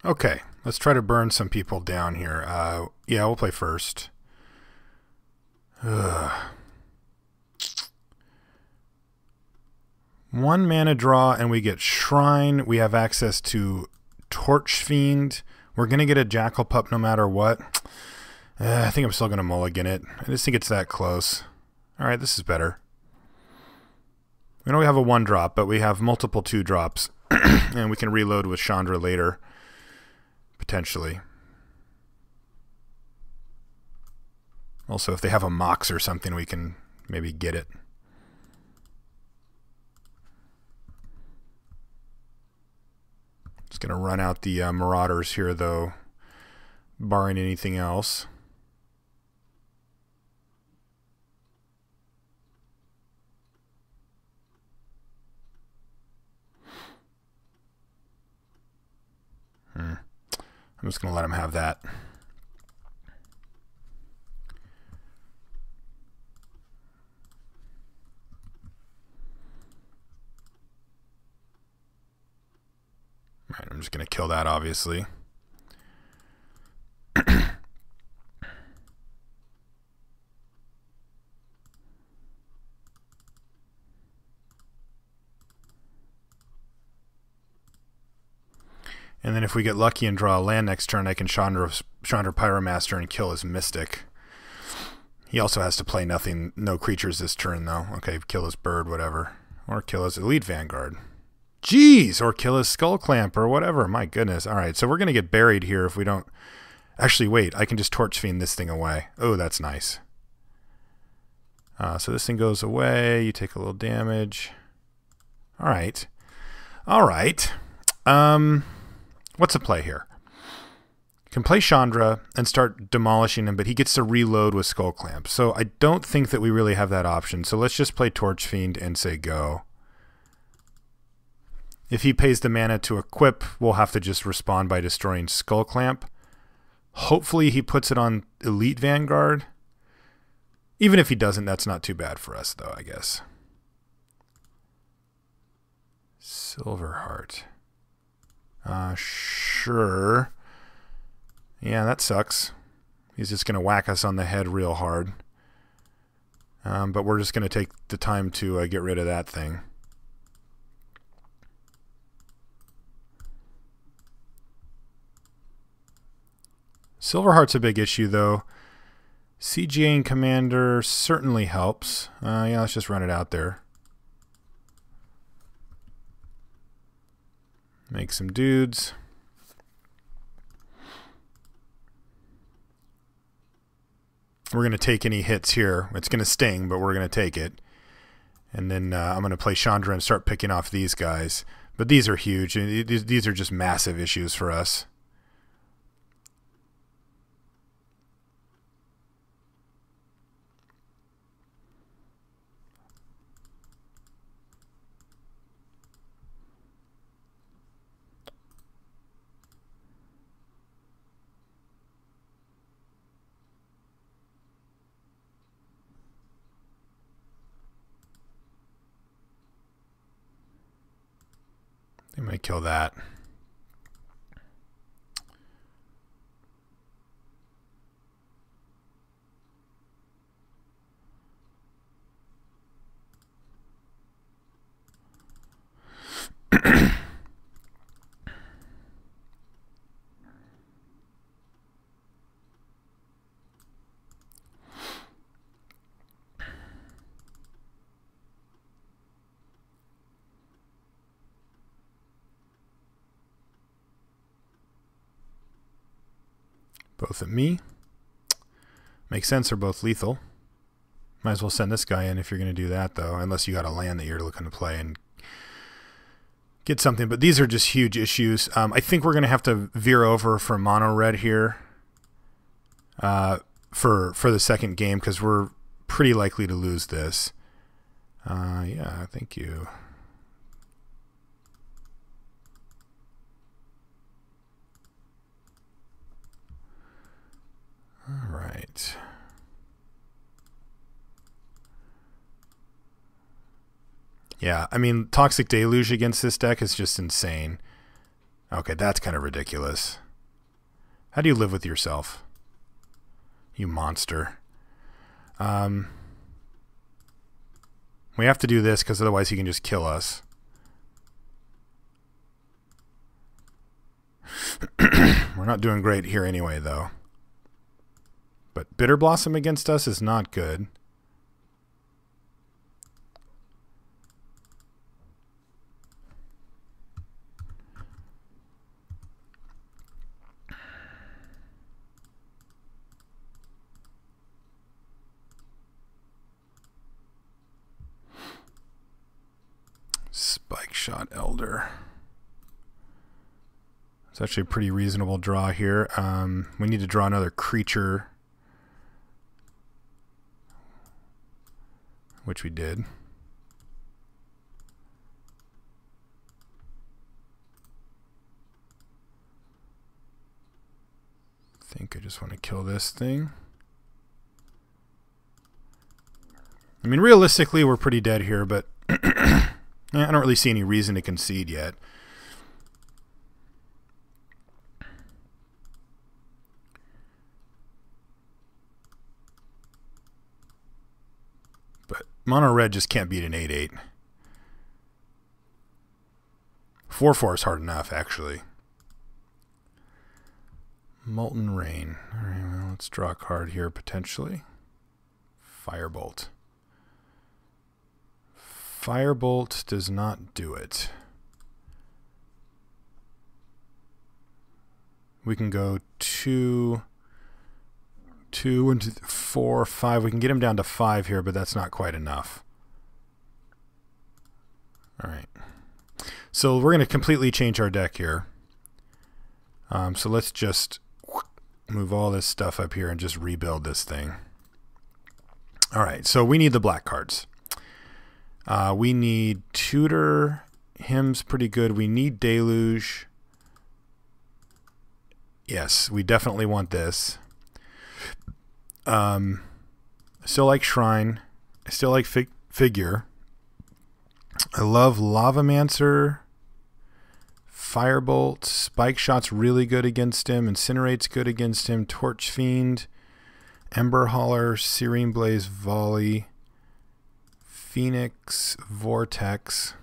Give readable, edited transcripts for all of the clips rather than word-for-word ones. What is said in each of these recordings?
Okay, let's try to burn some people down here. Yeah, we'll play first. Ugh. 1 mana draw and we get Shrine. We have access to Torch Fiend. We're going to get a Jackal Pup no matter what. I think I'm still going to mulligan it. I just think it's that close. Alright, this is better. We know we have a 1-drop, but we have multiple 2-drops. And we can reload with Chandra later. Potentially. Also, if they have a Mox or something, we can maybe get it. Just going to run out the Marauders here, though, barring anything else. I'm just going to let him have that. Right, I'm just going to kill that, obviously. And then if we get lucky and draw a land next turn, I can Chandra Pyromaster and kill his Mystic. He also has to play no creatures this turn, though. Okay, kill his bird, whatever. Or kill his Elite Vanguard. Jeez! Or kill his Skull Clamp or whatever. My goodness. Alright, so we're going to get buried here if we don't... Actually, wait. I can just Torch Fiend this thing away. Oh, that's nice. So this thing goes away. You take a little damage. Alright. Alright. What's the play here? You can play Chandra and start demolishing him, but he gets to reload with Skull Clamp. So I don't think that we really have that option. So let's just play Torch Fiend and say go. If he pays the mana to equip, we'll have to just respond by destroying Skull Clamp. Hopefully he puts it on Elite Vanguard. Even if he doesn't, that's not too bad for us, though, I guess. Silverheart. Sure. Yeah, that sucks. He's just going to whack us on the head real hard. But we're just going to take the time to get rid of that thing. Silverheart's a big issue, though. CGA Commander certainly helps. Yeah, let's just run it out there. Make some dudes. We're going to take any hits here. It's going to sting, but we're going to take it. And then I'm going to play Chandra and start picking off these guys. But these are huge. These are just massive issues for us. They might kill that. Both at me. Makes sense, they're both lethal. Might as well send this guy in if you're going to do that, though. Unless you got a land that you're looking to play and get something. But these are just huge issues. I think we're going to have to veer over for mono red here for the second game, because we're pretty likely to lose this. Yeah, thank you. All right. Yeah, I mean, Toxic Deluge against this deck is just insane. Okay, that's kind of ridiculous. How do you live with yourself? You monster. We have to do this because otherwise he can just kill us. We're not doing great here anyway, though. But Bitter Blossom against us is not good. Spike Shot Elder. It's actually a pretty reasonable draw here. We need to draw another creature, which we did. I think I just want to kill this thing. I mean, realistically, we're pretty dead here, but I don't really see any reason to concede yet. But mono red just can't beat an 8/8. 4/4 is hard enough, actually. Molten Rain. All right, well, let's draw a card here, potentially. Firebolt. Firebolt does not do it. We can go 2, 4, 5. We can get him down to 5 here, but that's not quite enough. All right. So we're going to completely change our deck here. So let's just move all this stuff up here and just rebuild this thing. All right, so we need the black cards. We need Tutor. Hymn's pretty good. We need Deluge. Yes, we definitely want this. I still like Shrine. I still like Figure. I love Lavamancer. Firebolt. Spike Shot's really good against him. Incinerate's good against him. Torch Fiend. Ember Hauler. Serene Blaze Volley. Phoenix. Vortex.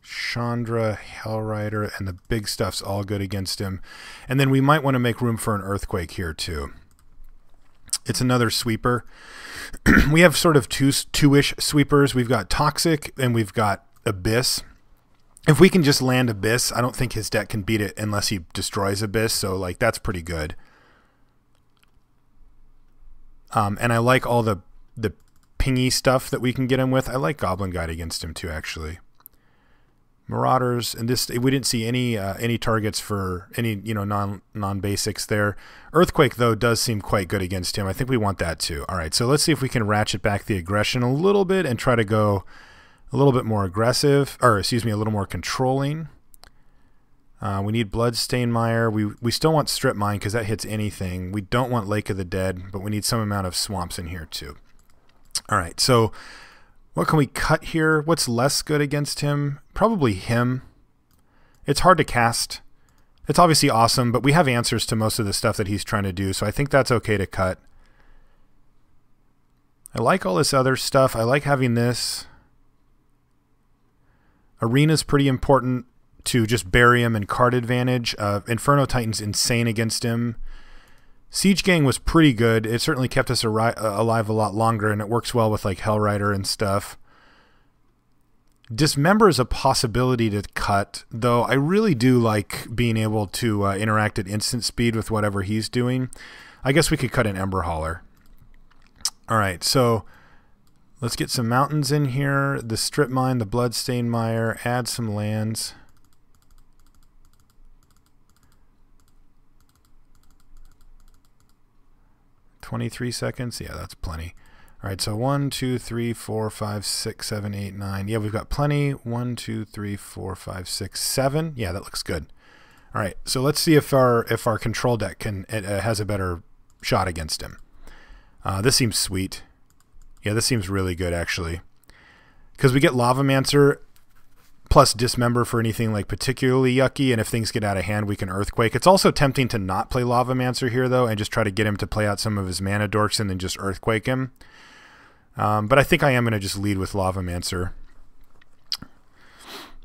Chandra. Hellrider. And the big stuff's all good against him. And then we might want to make room for an Earthquake here too. It's another sweeper. We have sort of two-ish sweepers. We've got Toxic and we've got Abyss. If we can just land Abyss, I don't think his deck can beat it unless he destroys Abyss. So, like, that's pretty good. And I like all the pingy stuff that we can get him with. I like Goblin Guide against him too, actually. Marauders, and this we didn't see any targets for any non-basics there. Earthquake though does seem quite good against him. I think we want that too. All right, so let's see if we can ratchet back the aggression a little bit and try to go a little bit more aggressive, or excuse me, a little more controlling. We need Bloodstained Mire. We still want Strip Mine because that hits anything. We don't want Lake of the Dead, but we need some amount of swamps in here too. All right, so what can we cut here? What's less good against him? Probably him. It's hard to cast. It's obviously awesome, but we have answers to most of the stuff that he's trying to do, so I think that's okay to cut. I like all this other stuff. I like having this. Arena's pretty important to just bury him and card advantage. Inferno Titan's insane against him. Siege Gang was pretty good. It certainly kept us alive a lot longer, and it works well with like Hellrider and stuff. Dismember is a possibility to cut, though I really do like being able to interact at instant speed with whatever he's doing. I guess we could cut an Ember Hauler. All right, so let's get some mountains in here. The Strip Mine, the Bloodstained Mire, add some lands. $23 seconds. Yeah, that's plenty. All right, so 1, 2, 3, 4, 5, 6, 7, 8, 9. Yeah, we've got plenty. 1, 2, 3, 4, 5, 6, 7. Yeah, that looks good. All right, so let's see if our control deck has a better shot against him. This seems sweet. Yeah, this seems really good actually, because we get Lavamancer plus Dismember for anything like particularly yucky, and if things get out of hand, we can Earthquake. It's also tempting to not play Lavamancer here, though, and just try to get him to play out some of his mana dorks and then just Earthquake him. But I think I am going to just lead with Lavamancer.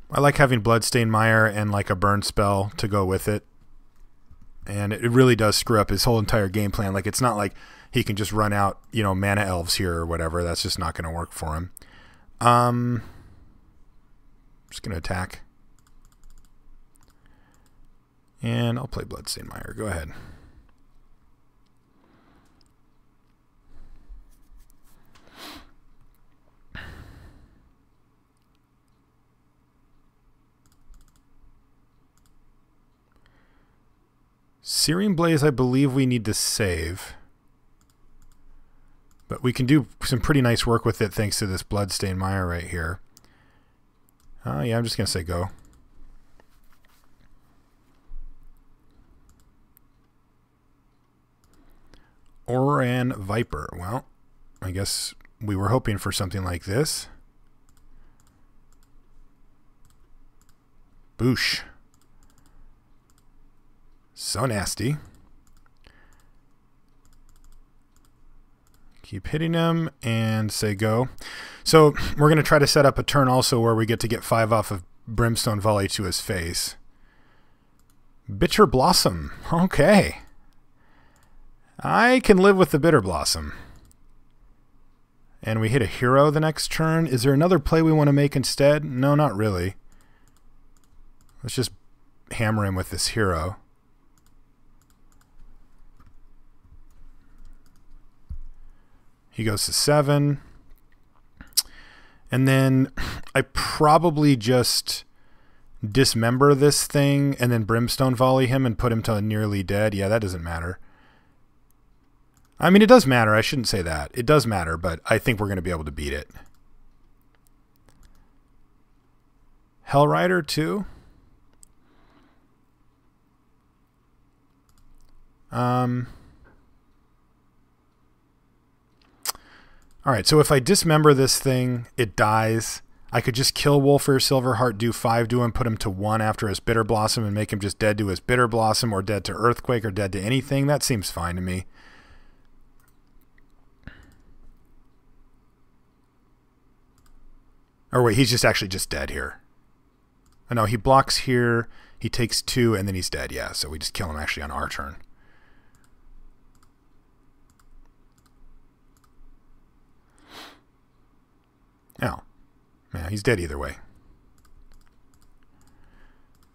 I like having Bloodstained Mire and like a burn spell to go with it. And it really does screw up his whole entire game plan. Like, it's not like he can just run out, you know, Mana Elves here or whatever. That's just not going to work for him. Just going to attack. And I'll play Bloodstained Mire. Go ahead. Searing Blaze, I believe we need to save. But we can do some pretty nice work with it thanks to this Bloodstained Mire right here. Yeah, I'm just going to say go. Oran Viper. Well, I guess we were hoping for something like this. Boosh. So nasty. Keep hitting him and say go. So we're going to try to set up a turn also where we get to get 5 off of Brimstone Volley to his face. Bitter Blossom. Okay. I can live with the Bitter Blossom. And we hit a hero the next turn. Is there another play we want to make instead? No, not really. Let's just hammer him with this hero. He goes to 7. And then I probably just dismember this thing and then Brimstone Volley him and put him to nearly dead. Yeah, that doesn't matter. I mean, it does matter. I shouldn't say that. It does matter, but I think we're going to be able to beat it. Hellrider 2. Alright, so if I dismember this thing, it dies. I could just kill Wolfir Silverheart, do 5 to him, put him to 1 after his Bitter Blossom, and make him just dead to his Bitter Blossom, or dead to Earthquake, or dead to anything. That seems fine to me. Or wait, he's just actually just dead here. Oh, no, he blocks here, he takes 2, and then he's dead. Yeah, so we just kill him actually on our turn. Oh. Yeah, he's dead either way.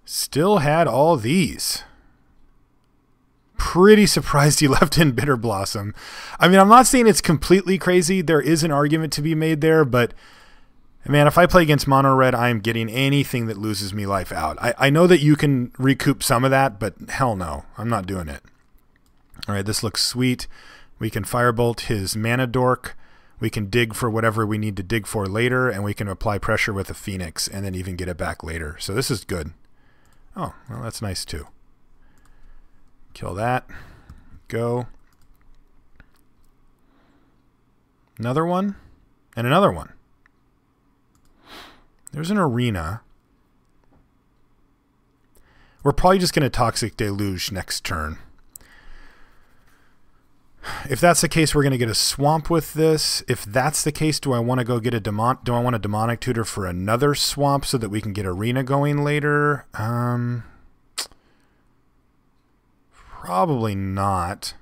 Still had all these. Pretty surprised he left in Bitter Blossom. I mean, I'm not saying it's completely crazy. There is an argument to be made there, but man, if I play against Mono Red, I am getting anything that loses me life out. I know that you can recoup some of that, but hell no. I'm not doing it. All right, this looks sweet. We can Firebolt his Mana Dork. We can dig for whatever we need to dig for later, and we can apply pressure with a Phoenix and then even get it back later. So this is good. Oh, well, that's nice too. Kill that. Go. Another one. And another one. There's an arena. We're probably just going to Toxic Deluge next turn. If that's the case, we're going to get a swamp with this. If that's the case, do I want to go get a do I want a demonic tutor for another swamp so that we can get arena going later? Probably not.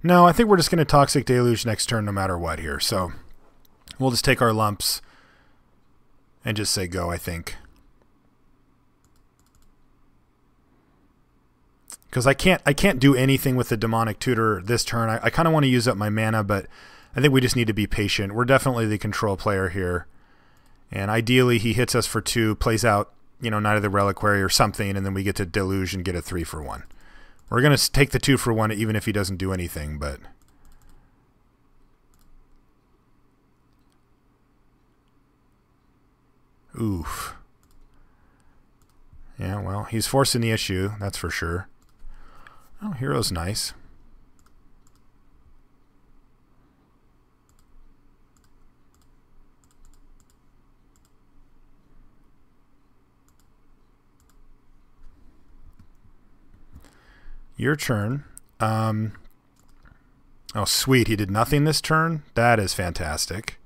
No, I think we're just going to Toxic Deluge next turn no matter what here. So we'll just take our lumps and just say go, I think. Because I can't do anything with the demonic tutor this turn. I kind of want to use up my mana, but I think we just need to be patient. We're definitely the control player here. And ideally he hits us for 2, plays out, you know, Knight of the Reliquary or something, and then we get to Deluge and get a 3 for 1. We're going to take the 2 for 1 even if he doesn't do anything, but oof. Yeah, well, he's forcing the issue, that's for sure. Oh, hero's nice. Your turn. Oh, sweet. He did nothing this turn. That is fantastic.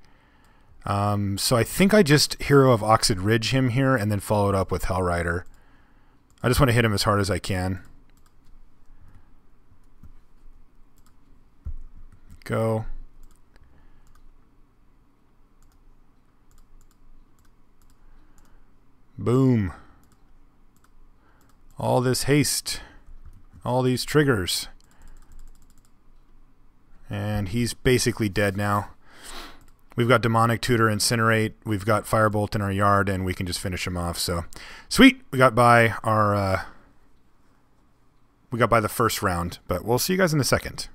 So I think I just Hero of Oxid Ridge him here and then follow it up with Hellrider. I just want to hit him as hard as I can. Go. Boom. All this haste. All these triggers. And he's basically dead now. We've got Demonic Tutor, Incinerate. We've got Firebolt in our yard, and we can just finish him off. So, sweet. We got by our... we got by the first round, but we'll see you guys in the second.